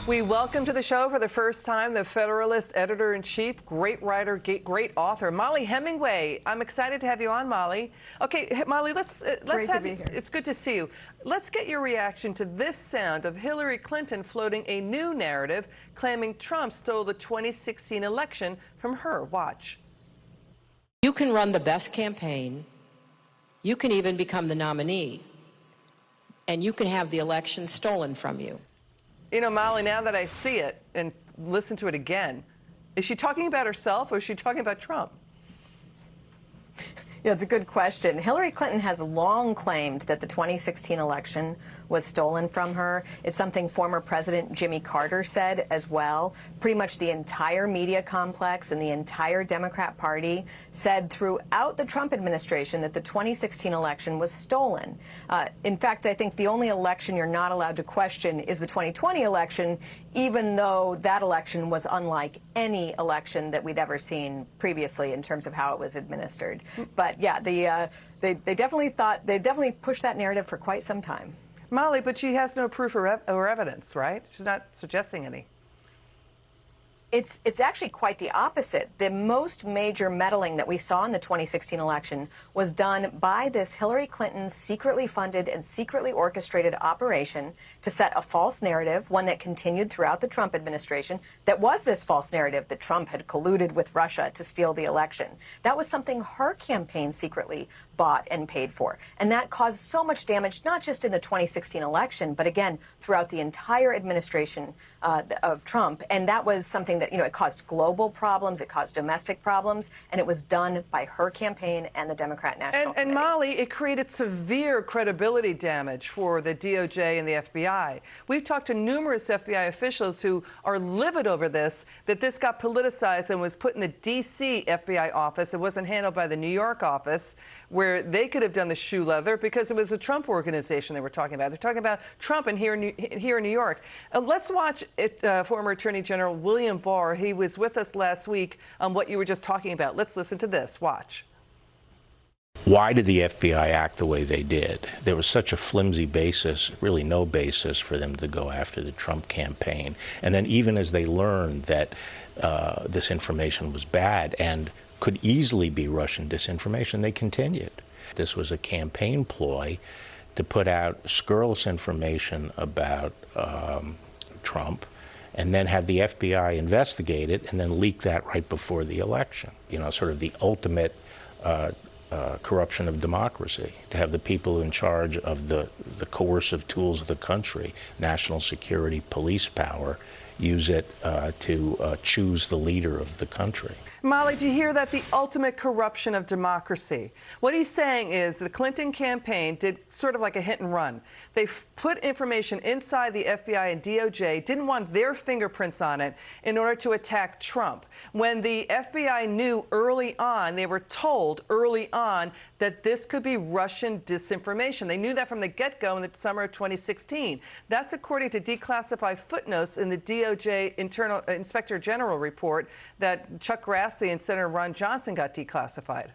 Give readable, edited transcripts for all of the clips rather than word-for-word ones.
We welcome to the show for the first time the Federalist editor-in-chief, great writer, great author, Mollie Hemingway. I'm excited to have you on, Mollie. Okay, Mollie, let's have you. It's good to see you. Let's get your reaction to this sound of Hillary Clinton floating a new narrative claiming Trump stole the 2016 election from her. Watch. You can run the best campaign. You can even become the nominee. And you can have the election stolen from you. You know, Mollie, now that I see it and listen to it again, is she talking about herself or is she talking about Trump? Yeah, it's a good question. Hillary Clinton has long claimed that the 2016 election was stolen from her. It's something former President Jimmy Carter said as well. Pretty much the entire media complex and the entire Democrat Party said throughout the Trump administration that the 2016 election was stolen. In fact, I think the only election you're not allowed to question is the 2020 election, even though that election was unlike any election that we'd ever seen previously in terms of how it was administered. But yeah, they definitely pushed that narrative for quite some time. Mollie, but she has no proof or evidence, right? She's not suggesting any. It's actually quite the opposite. The most major meddling that we saw in the 2016 election was done by this Hillary Clinton secretly funded and secretly orchestrated operation to set a false narrative, one that continued throughout the Trump administration, that was this false narrative that Trump had colluded with Russia to steal the election. That was something her campaign secretly bought and paid for. And that caused so much damage, not just in the 2016 election, but again, throughout the entire administration of Trump. And that was something that, it caused global problems, it caused domestic problems, and it was done by her campaign and the Democrat National Committee. And Mollie, it created severe credibility damage for the DOJ and the FBI. We've talked to numerous FBI officials who are livid over this, that this got politicized and was put in the D.C. FBI office. It wasn't handled by the New York office, where they could have done the shoe leather because it was a Trump organization they were talking about. They're talking about Trump and here in New York. Let's watch former Attorney General William Barr. He was with us last week on what you were just talking about. Let's listen to this. Watch. Why did the FBI act the way they did? There was such a flimsy basis, really no basis for them to go after the Trump campaign. And then even as they learned that this information was bad and could easily be Russian disinformation, they continued. This was a campaign ploy to put out scurrilous information about Trump and then have the FBI investigate it and then leak that right before the election. Sort of the ultimate corruption of democracy, to have the people in charge of the coercive tools of the country, national security, police power, use it to choose the leader of the country. Mollie, do you hear that? The ultimate corruption of democracy. What he's saying is the Clinton campaign did sort of like a hit and run. They put information inside the FBI and DOJ, didn't want their fingerprints on it in order to attack Trump. When the FBI knew early on, they were told early on that this could be Russian disinformation. They knew that from the get-go in the summer of 2016. That's according to declassified footnotes in the DOJ Internal Inspector General report that Chuck Grassley and Senator Ron Johnson got declassified.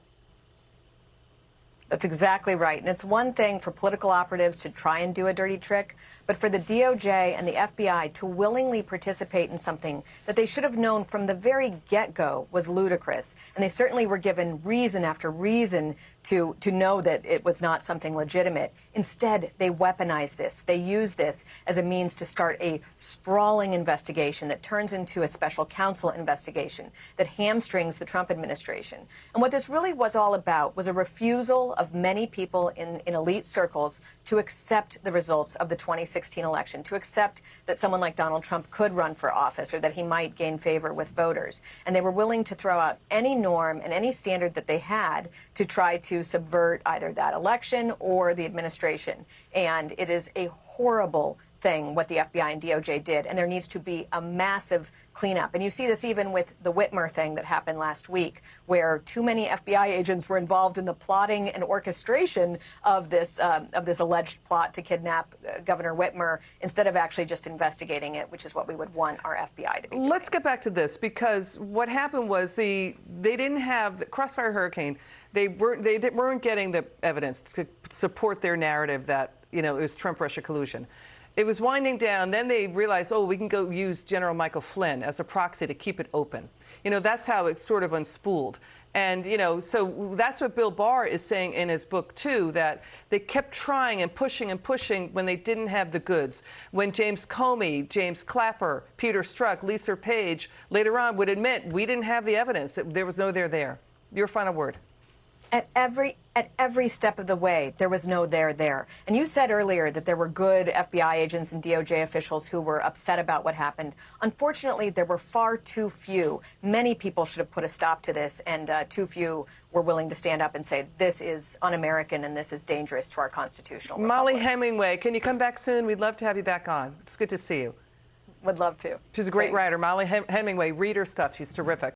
That's exactly right. And it's one thing for political operatives to try and do a dirty trick, but for the DOJ and the FBI to willingly participate in something that they should have known from the very get-go was ludicrous. And they certainly were given reason after reason to know that it was not something legitimate. Instead, they weaponized this. They used this as a means to start a sprawling investigation that turns into a special counsel investigation that hamstrings the Trump administration. And what this really was all about was a refusal of many people in elite circles to accept the results of the 2016 election, to accept that someone like Donald Trump could run for office or that he might gain favor with voters. And they were willing to throw out any norm and any standard that they had to try to subvert either that election or the administration. And it is a horrible thing what the FBI and DOJ did, and there needs to be a massive cleanup. And you see this even with the Whitmer thing that happened last week, where too many FBI agents were involved in the plotting and orchestration of this alleged plot to kidnap Governor Whitmer, instead of actually just investigating it, which is what we would want our FBI to be doing. Let's get back to this, because what happened was they didn't have the Crossfire Hurricane. They weren't getting the evidence to support their narrative that it was Trump-Russia collusion. It was winding down. Then they realized, oh, we can go use General Michael Flynn as a proxy to keep it open. You know, that's how it sort of unspooled. And, you know, so that's what Bill Barr is saying in his book, too, that they kept trying and pushing when they didn't have the goods. When James Comey, James Clapper, Peter Strzok, Lisa Page later on would admit we didn't have the evidence, that there was no there. Your final word. At every step of the way, there was no there. And you said earlier that there were good FBI agents and DOJ officials who were upset about what happened. Unfortunately, there were far too few. Many people should have put a stop to this, and too few were willing to stand up and say, this is un-American and this is dangerous to our constitutional republic. Mollie Hemingway, can you come back soon? We'd love to have you back on. It's good to see you. Would love to. She's a great Thanks. writer. Mollie Hemingway, read her stuff. She's terrific.